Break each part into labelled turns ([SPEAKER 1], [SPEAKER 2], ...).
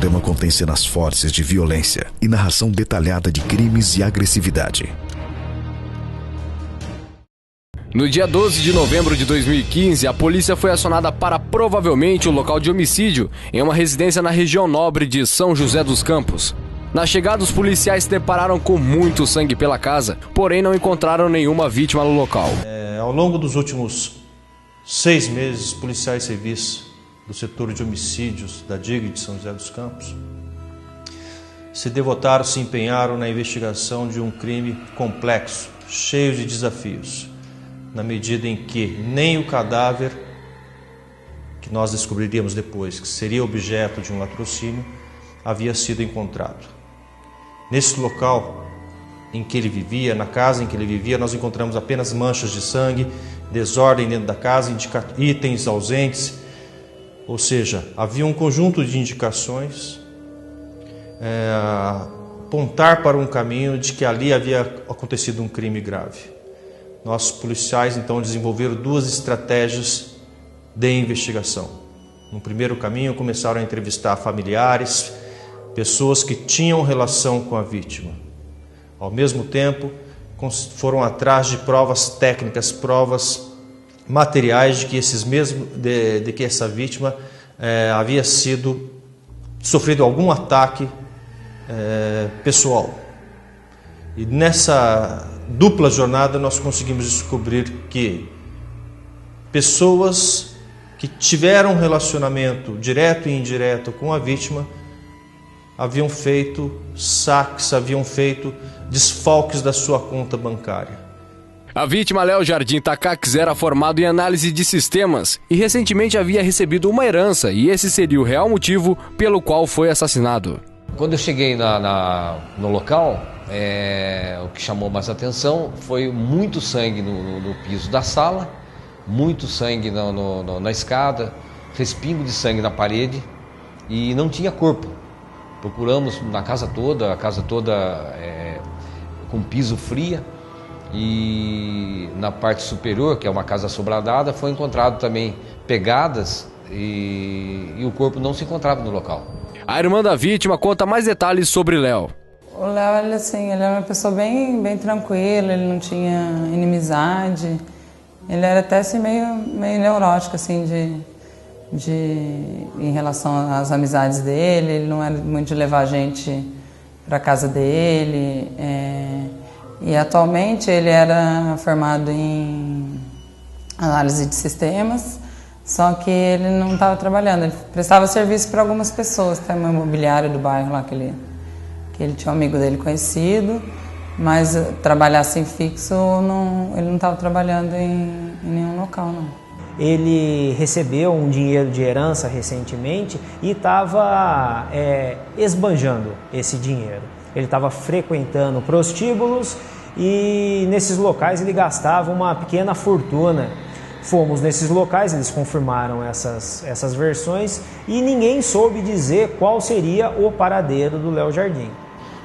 [SPEAKER 1] programa contém cenas fortes de violência e narração detalhada de crimes e agressividade.
[SPEAKER 2] No dia 12 de novembro de 2015, a polícia foi acionada para provavelmente o local de homicídio em uma residência na região nobre de São José dos Campos. Na chegada, os policiais se depararam com muito sangue pela casa, porém não encontraram nenhuma vítima no local.
[SPEAKER 3] Ao longo dos últimos 6 meses, policiais civis do setor de homicídios da DIG de São José dos Campos se devotaram, se empenharam na investigação de um crime complexo, cheio de desafios, na medida em que nem o cadáver, que nós descobriríamos depois, que seria objeto de um latrocínio, havia sido encontrado. Nesse local em que ele vivia, na casa em que ele vivia, nós encontramos apenas manchas de sangue, desordem dentro da casa, itens ausentes, ou seja, havia um conjunto de indicações apontar para um caminho de que ali havia acontecido um crime grave. Nossos policiais então desenvolveram 2 estratégias de investigação. No primeiro caminho, começaram a entrevistar familiares, pessoas que tinham relação com a vítima. Ao mesmo tempo, foram atrás de provas técnicas, provas materiais de que essa vítima havia sofrido algum ataque pessoal. E nessa dupla jornada nós conseguimos descobrir que pessoas que tiveram um relacionamento direto e indireto com a vítima haviam feito saques, haviam feito desfalques da sua conta bancária.
[SPEAKER 2] A vítima, Léo Jardim Takacs, era formado em análise de sistemas e recentemente havia recebido uma herança, e esse seria o real motivo pelo qual foi assassinado.
[SPEAKER 4] Quando eu cheguei no local, o que chamou mais atenção foi muito sangue no piso da sala, muito sangue na escada, respingo de sangue na parede, e não tinha corpo. Procuramos na casa toda, com piso fria, e na parte superior, que é uma casa assobradada, foi encontrado também pegadas e o corpo não se encontrava no local.
[SPEAKER 2] A irmã da vítima conta mais detalhes sobre Léo.
[SPEAKER 5] O Léo, ele era uma pessoa bem tranquila, ele não tinha inimizade, ele era até assim, meio neurótico assim, em relação às amizades dele. Ele não era muito de levar a gente para casa dele, e atualmente ele era formado em análise de sistemas, só que ele não estava trabalhando, ele prestava serviço para algumas pessoas, tem uma imobiliária do bairro lá que ele tinha um amigo dele conhecido, mas trabalhar assim fixo, ele não estava trabalhando em nenhum local, não.
[SPEAKER 6] Ele recebeu um dinheiro de herança recentemente e estava esbanjando esse dinheiro. Ele estava frequentando prostíbulos e nesses locais ele gastava uma pequena fortuna. Fomos nesses locais, eles confirmaram essas versões e ninguém soube dizer qual seria o paradeiro do Léo Jardim.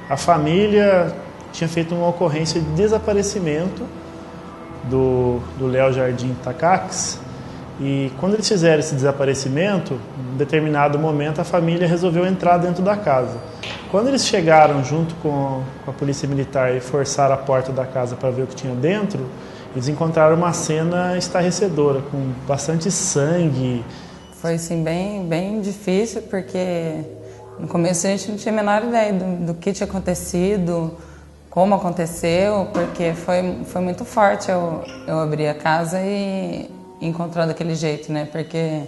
[SPEAKER 7] A família tinha feito uma ocorrência de desaparecimento do Léo Jardim Takacs, e quando eles fizeram esse desaparecimento, em determinado momento a família resolveu entrar dentro da casa. Quando eles chegaram junto com a polícia militar e forçaram a porta da casa para ver o que tinha dentro, eles encontraram uma cena estarrecedora, com bastante sangue.
[SPEAKER 5] Foi assim, bem difícil, porque no começo a gente não tinha a menor ideia do que tinha acontecido, como aconteceu, porque foi muito forte eu abrir a casa e encontrar daquele jeito, né? Porque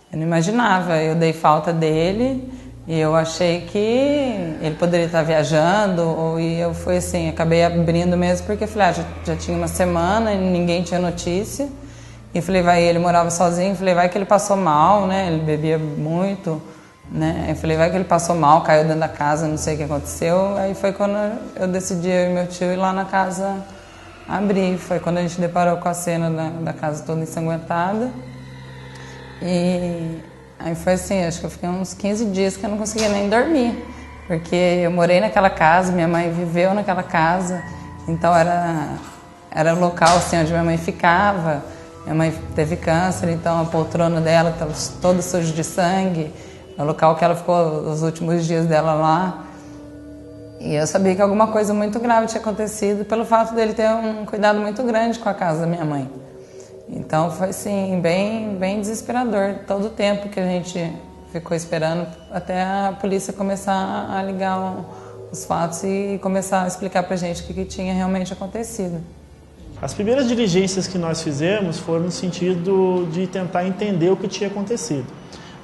[SPEAKER 5] eu não imaginava, eu dei falta dele e eu achei que ele poderia estar viajando, e eu fui assim, acabei abrindo mesmo, porque eu falei, já tinha uma semana e ninguém tinha notícia, e falei, ele morava sozinho, falei, vai que ele passou mal, né? Ele bebia muito, né? Eu falei, vai que ele passou mal, caiu dentro da casa, não sei o que aconteceu. Aí foi quando eu decidi, eu e meu tio, ir lá na casa abrir. Foi quando a gente deparou com a cena da casa toda ensanguentada. E aí foi assim, acho que eu fiquei uns 15 dias que eu não conseguia nem dormir, porque eu morei naquela casa, minha mãe viveu naquela casa, então era o local assim, onde minha mãe ficava. Minha mãe teve câncer, então a poltrona dela estava toda suja de sangue, no local que ela ficou os últimos dias dela lá. E eu sabia que alguma coisa muito grave tinha acontecido pelo fato dele ter um cuidado muito grande com a casa da minha mãe. Então foi assim, bem desesperador todo o tempo que a gente ficou esperando até a polícia começar a ligar os fatos e começar a explicar pra gente o que tinha realmente acontecido.
[SPEAKER 7] As primeiras diligências que nós fizemos foram no sentido de tentar entender o que tinha acontecido.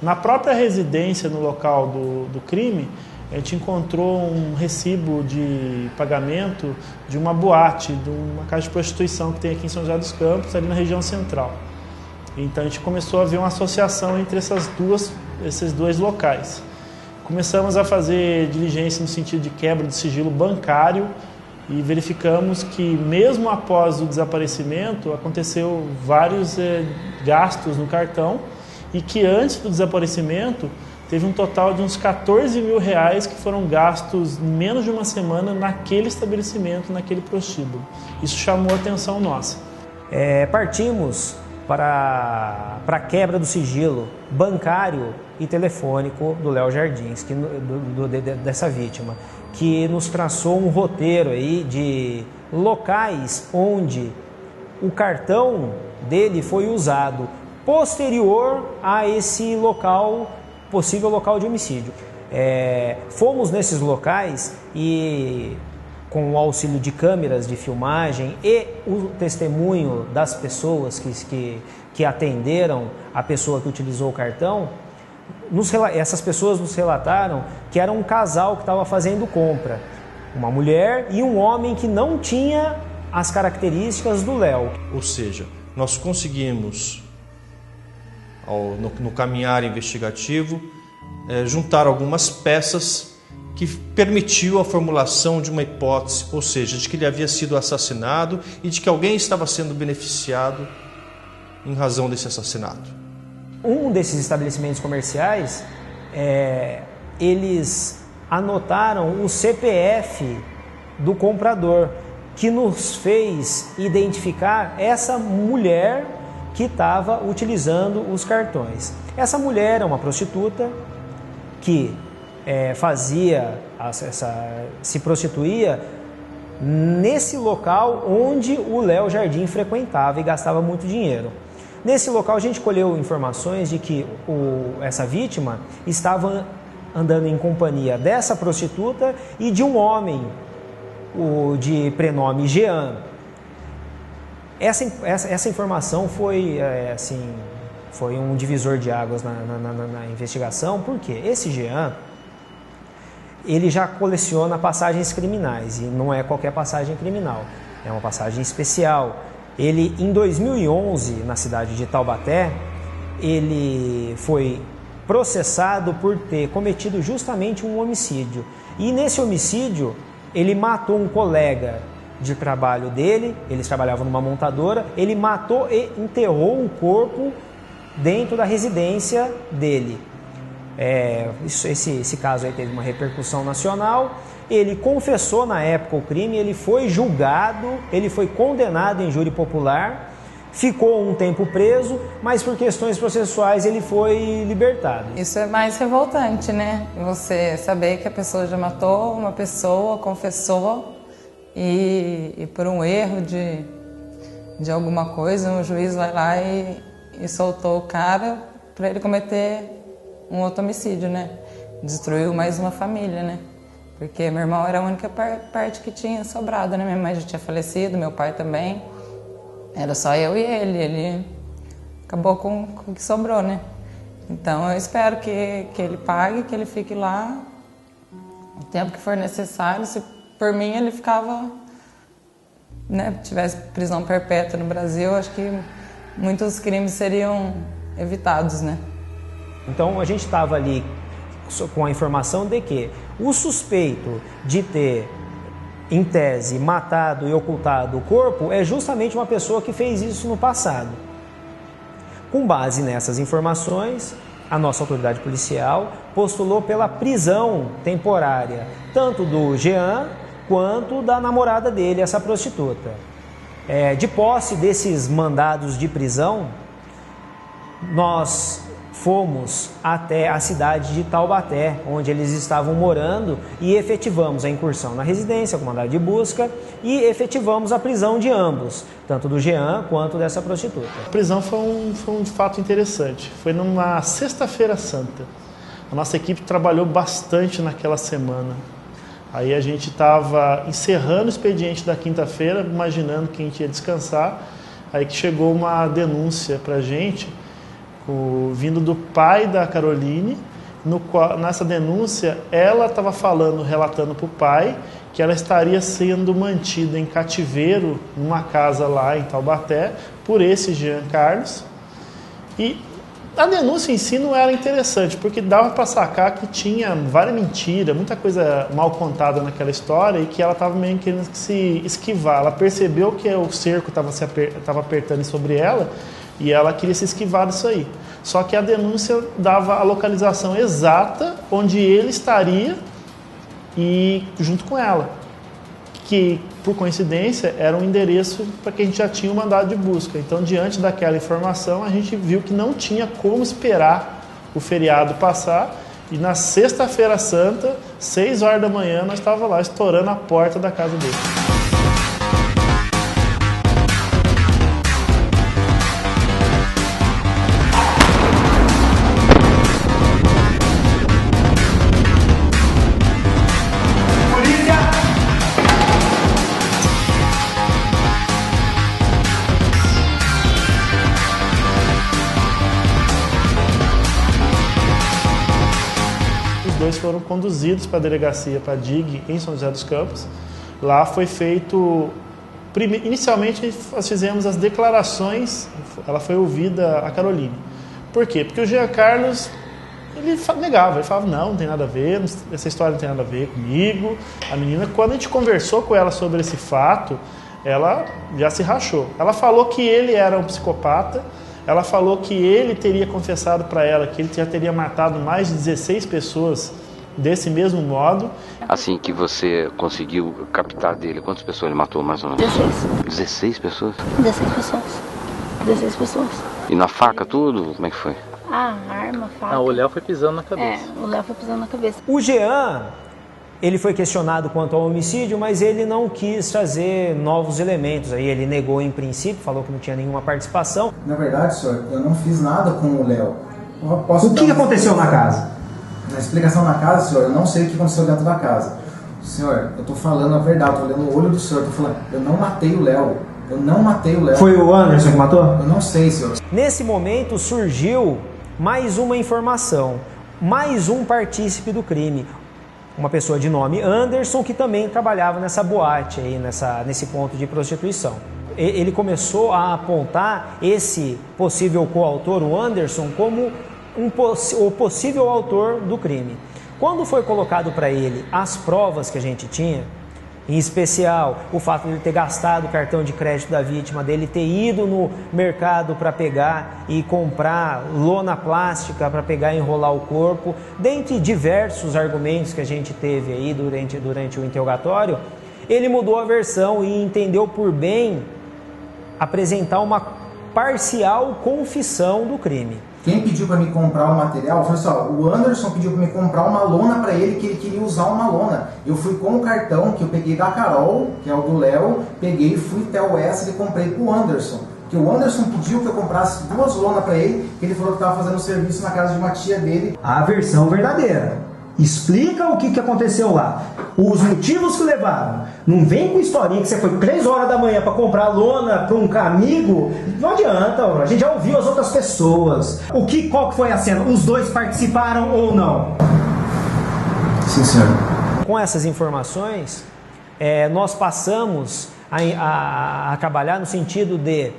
[SPEAKER 7] Na própria residência, no local do crime, a gente encontrou um recibo de pagamento de uma boate, de uma casa de prostituição que tem aqui em São José dos Campos, ali na região central. Então a gente começou a ver uma associação entre esses dois locais. Começamos a fazer diligência no sentido de quebra de sigilo bancário e verificamos que mesmo após o desaparecimento aconteceu vários gastos no cartão e que antes do desaparecimento teve um total de uns 14 mil reais que foram gastos em menos de uma semana naquele estabelecimento, naquele prostíbulo. Isso chamou a atenção nossa.
[SPEAKER 6] Partimos para a quebra do sigilo bancário e telefônico do Léo Jardins, dessa vítima, que nos traçou um roteiro aí de locais onde o cartão dele foi usado posterior a esse local, possível local de homicídio. Fomos nesses locais e, com o auxílio de câmeras de filmagem e o testemunho das pessoas que atenderam a pessoa que utilizou o cartão, essas pessoas nos relataram que era um casal que estava fazendo compra, uma mulher e um homem que não tinha as características do Léo.
[SPEAKER 3] Ou seja, nós conseguimos, no caminhar investigativo, juntar algumas peças que permitiu a formulação de uma hipótese, ou seja, de que ele havia sido assassinado e de que alguém estava sendo beneficiado em razão desse assassinato.
[SPEAKER 6] Um desses estabelecimentos comerciais, eles anotaram o CPF do comprador, que nos fez identificar essa mulher que estava utilizando os cartões. Essa mulher é uma prostituta que se prostituía nesse local onde o Léo Jardim frequentava e gastava muito dinheiro. Nesse local a gente colheu informações de que essa vítima estava andando em companhia dessa prostituta e de um homem de prenome Jean. Essa informação foi um divisor de águas na investigação, porque esse Jean, ele já coleciona passagens criminais, e não é qualquer passagem criminal, é uma passagem especial. Ele, em 2011, na cidade de Taubaté, ele foi processado por ter cometido justamente um homicídio. E nesse homicídio, ele matou um colega de trabalho dele, eles trabalhavam numa montadora, ele matou e enterrou o corpo dentro da residência dele. Esse caso aí teve uma repercussão nacional. Ele confessou na época o crime, ele foi julgado, ele foi condenado em júri popular, ficou um tempo preso, mas por questões processuais ele foi libertado.
[SPEAKER 5] Isso é mais revoltante, né? Você saber que a pessoa já matou uma pessoa, confessou, e por um erro de alguma coisa, um juiz vai lá e soltou o cara para ele cometer um outro homicídio, né? Destruiu mais uma família, né? Porque meu irmão era a única parte que tinha sobrado, né? Minha mãe já tinha falecido, meu pai também. Era só eu e ele acabou com o que sobrou, né? Então eu espero que ele pague, que ele fique lá o tempo que for necessário. Se por mim ele ficava, né? Tivesse prisão perpétua no Brasil, acho que muitos crimes seriam evitados, né?
[SPEAKER 6] Então a gente estava ali com a informação de que o suspeito de ter, em tese, matado e ocultado o corpo é justamente uma pessoa que fez isso no passado. Com base nessas informações, a nossa autoridade policial postulou pela prisão temporária, tanto do Jean quanto da namorada dele, essa prostituta. De posse desses mandados de prisão, nós fomos até a cidade de Taubaté, onde eles estavam morando, e efetivamos a incursão na residência com mandado de busca e efetivamos a prisão de ambos, tanto do Jean quanto dessa prostituta.
[SPEAKER 7] A prisão foi um fato interessante. Foi numa sexta-feira santa. A nossa equipe trabalhou bastante naquela semana. Aí a gente estava encerrando o expediente da quinta-feira, imaginando que a gente ia descansar. Aí que chegou uma denúncia para a gente, vindo do pai da Caroline. Nessa denúncia, ela estava relatando para o pai que ela estaria sendo mantida em cativeiro numa casa lá em Taubaté por esse Jean Carlos. E a denúncia em si não era interessante, porque dava para sacar que tinha várias mentiras, muita coisa mal contada naquela história e que ela estava meio querendo se esquivar. Ela percebeu que o cerco estava apertando sobre ela e ela queria se esquivar disso aí. Só que a denúncia dava a localização exata onde ele estaria e junto com ela, que por coincidência era um endereço para que a gente já tinha um mandado de busca. Então, diante daquela informação, a gente viu que não tinha como esperar o feriado passar e na sexta-feira santa, 6 horas da manhã, nós estávamos lá estourando a porta da casa dele. Foram conduzidos para a delegacia, para a DIG, em São José dos Campos. Lá foi feito... Inicialmente, nós fizemos as declarações, ela foi ouvida, a Caroline. Por quê? Porque o Jean Carlos, ele negava, ele falava, não tem nada a ver, essa história não tem nada a ver comigo. A menina, quando a gente conversou com ela sobre esse fato, ela já se rachou. Ela falou que ele era um psicopata, ela falou que ele teria confessado para ela que ele já teria matado mais de 16 pessoas desse mesmo modo.
[SPEAKER 8] Assim que você conseguiu captar dele, quantas pessoas ele matou mais ou menos?
[SPEAKER 9] 16.
[SPEAKER 8] 16 pessoas?
[SPEAKER 9] 16 pessoas. 16 pessoas.
[SPEAKER 8] E na faca tudo? Como é que foi?
[SPEAKER 9] Arma, faca.
[SPEAKER 10] O Léo foi pisando na cabeça.
[SPEAKER 9] O Léo foi pisando na cabeça.
[SPEAKER 6] O Jean, ele foi questionado quanto ao homicídio, mas ele não quis trazer novos elementos. Aí ele negou em princípio, falou que não tinha nenhuma participação.
[SPEAKER 11] Na verdade, senhor, eu não fiz nada com o Léo.
[SPEAKER 6] O que aconteceu na casa?
[SPEAKER 11] Na explicação na casa, senhor, eu não sei o que aconteceu dentro da casa. Senhor, eu tô falando a verdade, eu tô olhando o olho do senhor, tô falando, eu não matei o Léo. Eu não matei o Léo.
[SPEAKER 6] Foi o Anderson que matou?
[SPEAKER 11] Eu não sei, senhor.
[SPEAKER 6] Nesse momento surgiu mais uma informação, mais um partícipe do crime. Uma pessoa de nome Anderson que também trabalhava nessa boate aí, nesse ponto de prostituição. Ele começou a apontar esse possível coautor, o Anderson, como o possível autor do crime. Quando foi colocado para ele as provas que a gente tinha, em especial o fato de ele ter gastado o cartão de crédito da vítima, dele ter ido no mercado para pegar e comprar lona plástica para pegar e enrolar o corpo, dentre diversos argumentos que a gente teve aí durante o interrogatório, ele mudou a versão e entendeu por bem apresentar uma parcial confissão do crime.
[SPEAKER 11] Quem pediu para me comprar o material foi só, o Anderson pediu para me comprar uma lona para ele, que ele queria usar uma lona. Eu fui com o cartão que eu peguei da Carol, que é o do Léo, peguei e fui até o Wesley e comprei pro Anderson. Que o Anderson pediu que eu comprasse 2 lonas para ele, que ele falou que estava fazendo serviço na casa de uma tia dele.
[SPEAKER 6] A versão verdadeira. Explica o que aconteceu lá. Os motivos que levaram. Não vem com historinha que você foi 3 horas da manhã para comprar lona para um amigo. Não adianta, a gente já ouviu as outras pessoas. Qual que foi a cena? Os dois participaram ou não?
[SPEAKER 11] Sim, senhor.
[SPEAKER 6] Com essas informações, nós passamos a trabalhar no sentido de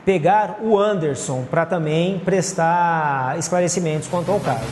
[SPEAKER 6] pegar o Anderson para também prestar esclarecimentos quanto ao caso.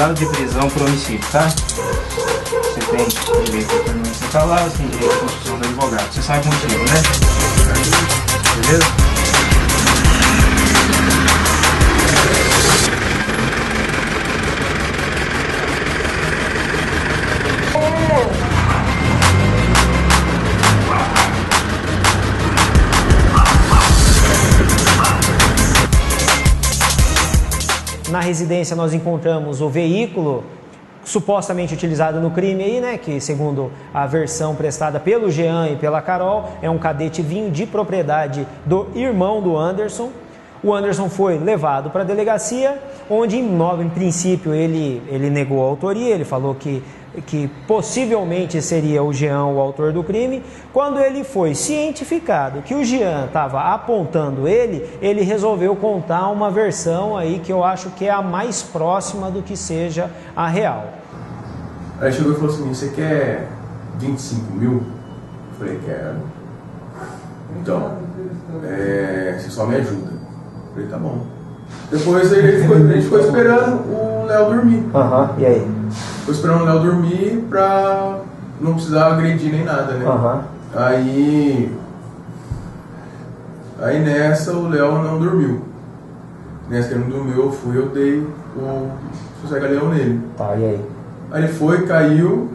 [SPEAKER 10] mandado de prisão por homicídio, tá? Você tem direito à permanência cautelar, você tem direito à constituição do advogado. Você sabe o motivo, né? Beleza?
[SPEAKER 6] Na residência nós encontramos o veículo supostamente utilizado no crime aí, né, que segundo a versão prestada pelo Jean e pela Carol, é um Cadete vinho de propriedade do irmão do Anderson. O Anderson foi levado para a delegacia, onde em princípio ele negou a autoria, ele falou que possivelmente seria o Jean o autor do crime. Quando ele foi cientificado que o Jean estava apontando ele resolveu contar uma versão aí que eu acho que é a mais próxima do que seja a real.
[SPEAKER 12] Aí chegou e falou assim, você quer 25 mil? Eu falei, quero. Então, você só me ajuda. Eu falei, tá bom. Depois a gente ficou esperando o Léo dormir.
[SPEAKER 6] E aí?
[SPEAKER 12] Ficou esperando o Léo dormir pra não precisar agredir nem nada, né? Aí nessa o Léo não dormiu. Nessa que ele não dormiu, eu dei o sossega-leão nele.
[SPEAKER 6] Tá, e aí?
[SPEAKER 12] Aí ele foi, caiu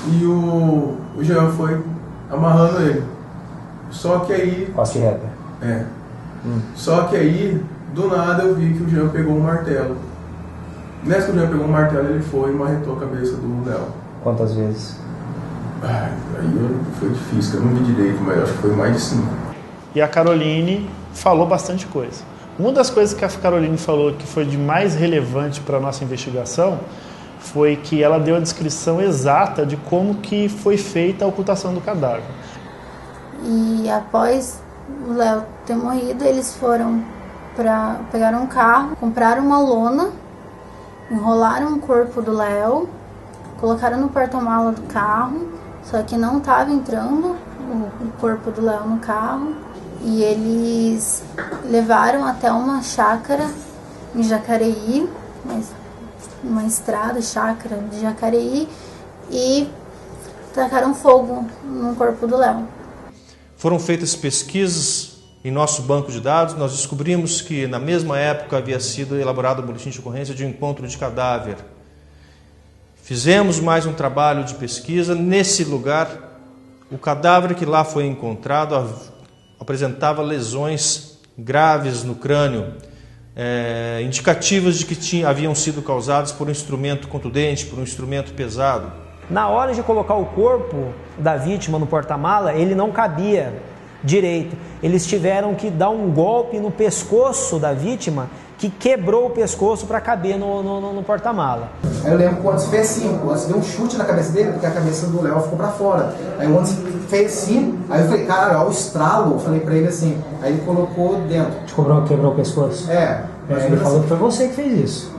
[SPEAKER 12] e o Jean foi amarrando ele. Só que aí...
[SPEAKER 6] Coste reta.
[SPEAKER 12] Só que aí, do nada, eu vi que o Jean pegou um martelo. Nessa que o Jean pegou um martelo, ele foi e marretou a cabeça do Léo.
[SPEAKER 6] Quantas vezes?
[SPEAKER 12] Aí foi difícil, eu não vi direito, mas acho que foi mais de 5.
[SPEAKER 7] E a Caroline falou bastante coisa. Uma das coisas que a Caroline falou que foi de mais relevante para a nossa investigação foi que ela deu a descrição exata de como que foi feita a ocultação do cadáver.
[SPEAKER 9] E após o Léo ter morrido, eles foram pegaram um carro, compraram uma lona, enrolaram o corpo do Léo, colocaram no porta-mala do carro, só que não estava entrando o corpo do Léo no carro, e eles levaram até uma chácara em Jacareí, uma estrada, chácara de Jacareí, e tacaram fogo no corpo do Léo.
[SPEAKER 3] Foram feitas pesquisas em nosso banco de dados, nós descobrimos que na mesma época havia sido elaborado um boletim de ocorrência de encontro de cadáver. Fizemos mais um trabalho de pesquisa. Nesse lugar, o cadáver que lá foi encontrado apresentava lesões graves no crânio, indicativas de que haviam sido causadas por um instrumento contundente, por um instrumento pesado.
[SPEAKER 6] Na hora de colocar o corpo da vítima no porta-mala, ele não cabia direito. Eles tiveram que dar um golpe no pescoço da vítima que quebrou o pescoço para caber no porta-mala.
[SPEAKER 11] Aí eu lembro quando você fez assim, o Anderson deu um chute na cabeça dele, porque a cabeça do Léo ficou para fora. Aí o Anderson fez assim, aí eu falei, cara, olha o estralo. Eu falei para ele assim, aí ele colocou dentro.
[SPEAKER 6] Quebrou o pescoço? Ele falou que foi você que fez isso.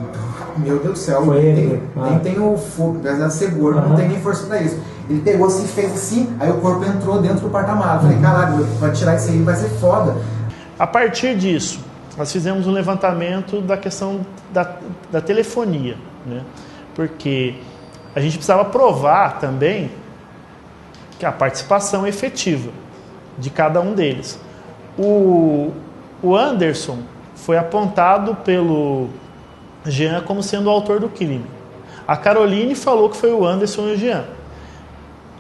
[SPEAKER 11] Meu Deus do céu,
[SPEAKER 6] foi ele.
[SPEAKER 11] Nem tem o fogo, apesar de ser gordo, não tem nem força pra isso. Ele pegou assim, fez assim, aí o corpo entrou dentro do porta-malas. Eu falei, caralho, pra tirar isso aí vai ser foda.
[SPEAKER 7] A partir disso, nós fizemos um levantamento da questão da telefonia, né? Porque a gente precisava provar também que a participação efetiva de cada um deles. O Anderson foi apontado pelo Jean como sendo o autor do crime. A Caroline falou que foi o Anderson e o Jean.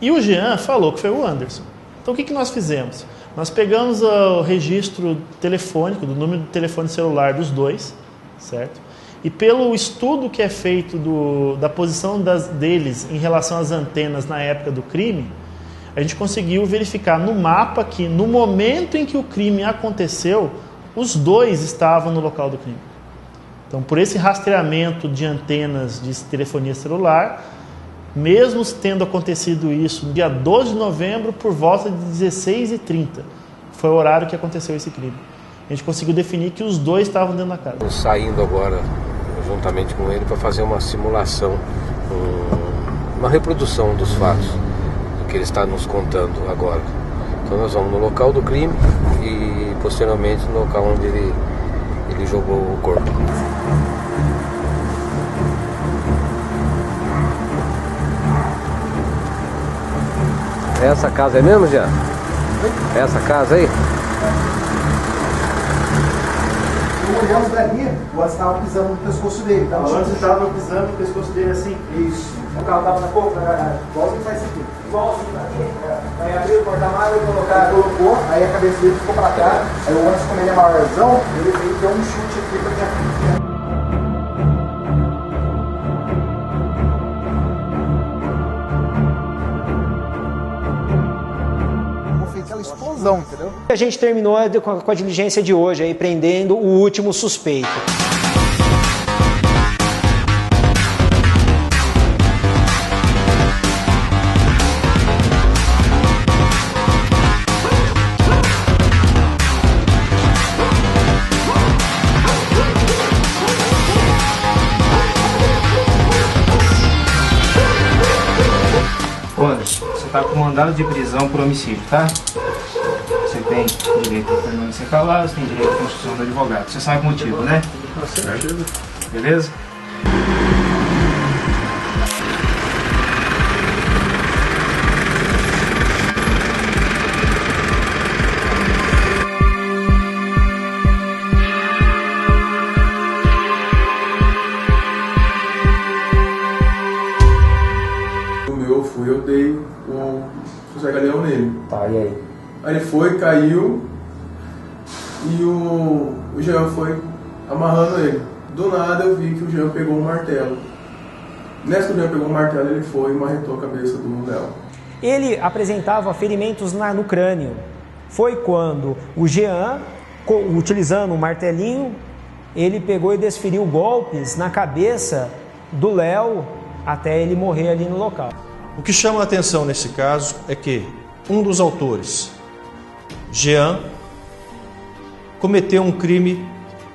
[SPEAKER 7] E o Jean falou que foi o Anderson. Então o que nós fizemos? Nós pegamos o registro telefônico, do número de telefone celular dos dois, certo? E pelo estudo que é feito da posição deles em relação às antenas na época do crime, a gente conseguiu verificar no mapa que no momento em que o crime aconteceu, os dois estavam no local do crime. Então, por esse rastreamento de antenas de telefonia celular, mesmo tendo acontecido isso no dia 12 de novembro, por volta de 16h30, foi o horário que aconteceu esse crime. A gente conseguiu definir que os dois estavam dentro da casa.
[SPEAKER 8] Estou saindo agora, juntamente com ele, para fazer uma simulação, uma reprodução dos fatos, do que ele está nos contando agora. Então nós vamos no local do crime e posteriormente no local onde ele jogou o corpo. Essa casa é mesmo, Jean? Essa casa aí?
[SPEAKER 11] Olhamos dali, o Anderson estava pisando no pescoço dele.
[SPEAKER 7] O Anderson estava pisando no pescoço dele assim?
[SPEAKER 11] Isso. O carro estava na boca, igualzinho faz isso aqui. Igualzinho aqui. Aí abriu o porta-malas e colocou, aí a cabeça dele ficou para cá. Aí o Anderson, como ele é maiorzão, ele deu um chute aqui para dentro. Explosão, entendeu?
[SPEAKER 6] A gente terminou com a diligência de hoje, aí prendendo o último suspeito.
[SPEAKER 10] Anderson, você está com mandado de prisão por homicídio, tá? Você tem direito a permanência calada, você tem direito à constituição do advogado. Você sabe o motivo, né? Beleza?
[SPEAKER 12] Eu dei o José Galeão nele.
[SPEAKER 10] Tá, e aí?
[SPEAKER 12] Aí ele foi, caiu e o Jean foi amarrando ele. Do nada eu vi que o Jean pegou um martelo. Nessa que o Jean pegou um martelo, ele foi e marretou a cabeça do Léo.
[SPEAKER 6] Ele apresentava ferimentos no crânio. Foi quando o Jean, utilizando um martelinho, ele pegou e desferiu golpes na cabeça do Léo até ele morrer ali no local.
[SPEAKER 3] O que chama a atenção nesse caso é que um dos autores, Jean, cometeu um crime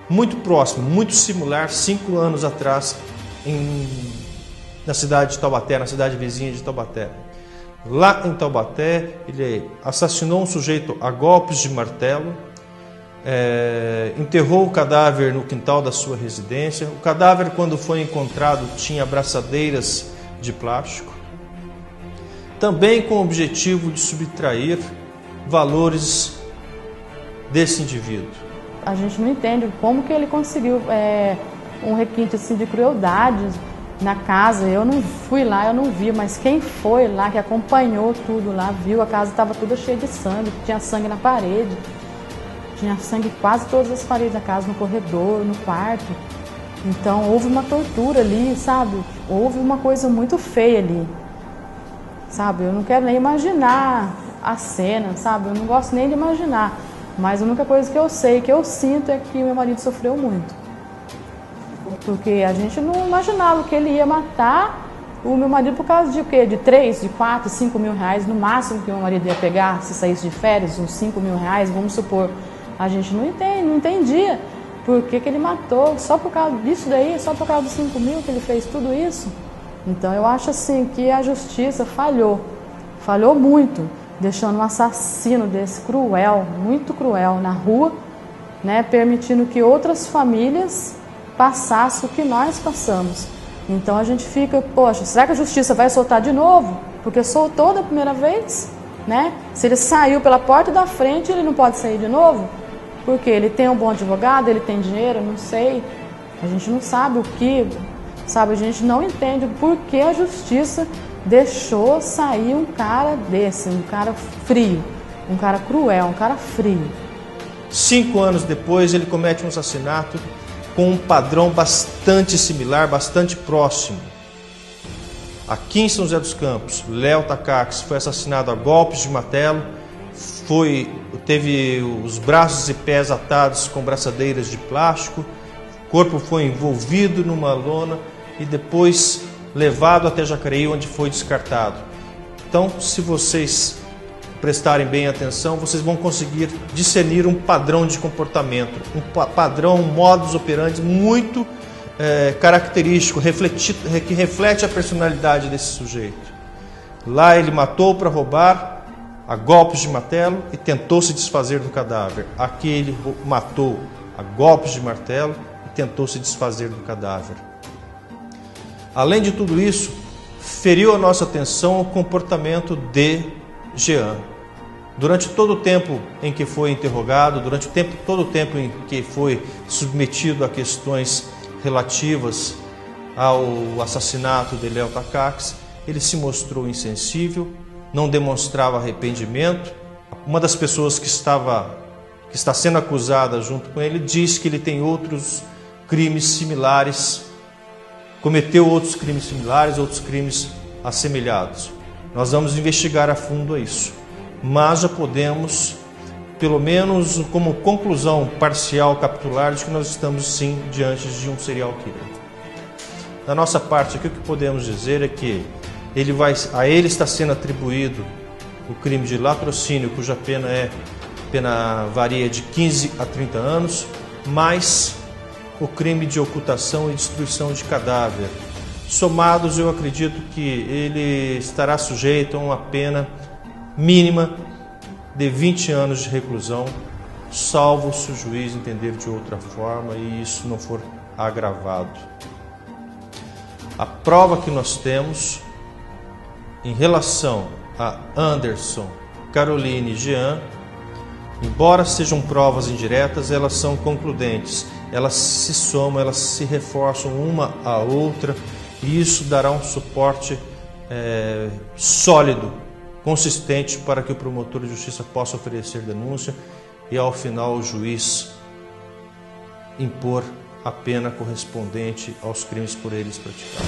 [SPEAKER 3] muito próximo, muito similar, 5 anos atrás, na cidade de Taubaté, na cidade vizinha de Taubaté. Lá em Taubaté, ele assassinou um sujeito a golpes de martelo, enterrou o cadáver no quintal da sua residência. O cadáver, quando foi encontrado, tinha braçadeiras de plástico, também com o objetivo de subtrair valores desse indivíduo.
[SPEAKER 13] A gente não entende como que ele conseguiu um requinte assim, de crueldade na casa. Eu não fui lá, eu não vi, mas quem foi lá, que acompanhou tudo lá, viu, a casa estava toda cheia de sangue, tinha sangue na parede, tinha sangue em quase todas as paredes da casa, no corredor, no quarto. Então houve uma tortura ali, sabe? Houve uma coisa muito feia ali. Sabe, eu não quero nem imaginar a cena, sabe? Eu não gosto nem de imaginar. Mas a única coisa que eu sei, que eu sinto, é que meu marido sofreu muito. Porque a gente não imaginava que ele ia matar o meu marido por causa de o quê? De 3, de 4, 5 mil reais, no máximo que o meu marido ia pegar, se saísse de férias, uns 5 mil reais, vamos supor. A gente não entendia por que ele matou, só por causa disso daí, só por causa dos 5 mil que ele fez tudo isso. Então eu acho assim que a justiça falhou muito, deixando um assassino desse cruel, muito cruel na rua, né, permitindo que outras famílias passassem o que nós passamos. Então a gente fica, poxa, será que a justiça vai soltar de novo? Porque soltou da primeira vez, né? Se ele saiu pela porta da frente, ele não pode sair de novo? Porque ele tem um bom advogado, ele tem dinheiro, não sei. A gente não sabe o que... Sabe, a gente não entende por que a justiça deixou sair um cara desse, um cara frio, um cara cruel, um cara frio.
[SPEAKER 3] 5 anos depois, ele comete um assassinato com um padrão bastante similar, bastante próximo. Aqui em São José dos Campos, Léo Takacs foi assassinado a golpes de martelo, teve os braços e pés atados com braçadeiras de plástico, o corpo foi envolvido numa lona e depois levado até Jacareí, onde foi descartado. Então, se vocês prestarem bem atenção, vocês vão conseguir discernir um padrão de comportamento, um padrão, um modus operandi muito característico, que reflete a personalidade desse sujeito. Lá ele matou para roubar a golpes de martelo e tentou se desfazer do cadáver. Aqui ele matou a golpes de martelo e tentou se desfazer do cadáver. Além de tudo isso, feriu a nossa atenção o comportamento de Jean. Durante todo o tempo em que foi interrogado, durante todo o tempo em que foi submetido a questões relativas ao assassinato de Léo Takacs, ele se mostrou insensível, não demonstrava arrependimento. Uma das pessoas que está sendo acusada junto com ele diz que ele tem outros crimes similares, cometeu outros crimes similares, outros crimes assemelhados. Nós vamos investigar a fundo isso, mas já podemos, pelo menos como conclusão parcial, capitular, de que nós estamos sim diante de um serial killer. Da nossa parte aqui, o que podemos dizer é que a ele está sendo atribuído o crime de latrocínio, cuja pena varia de 15 a 30 anos, mais o crime de ocultação e destruição de cadáver. Somados, eu acredito que ele estará sujeito a uma pena mínima de 20 anos de reclusão, salvo se o juiz entender de outra forma e isso não for agravado. A prova que nós temos em relação a Anderson, Caroline e Jean, embora sejam provas indiretas, elas são concludentes, elas se somam, elas se reforçam uma à outra e isso dará um suporte sólido, consistente para que o promotor de justiça possa oferecer denúncia e ao final o juiz impor a pena correspondente aos crimes por eles praticados.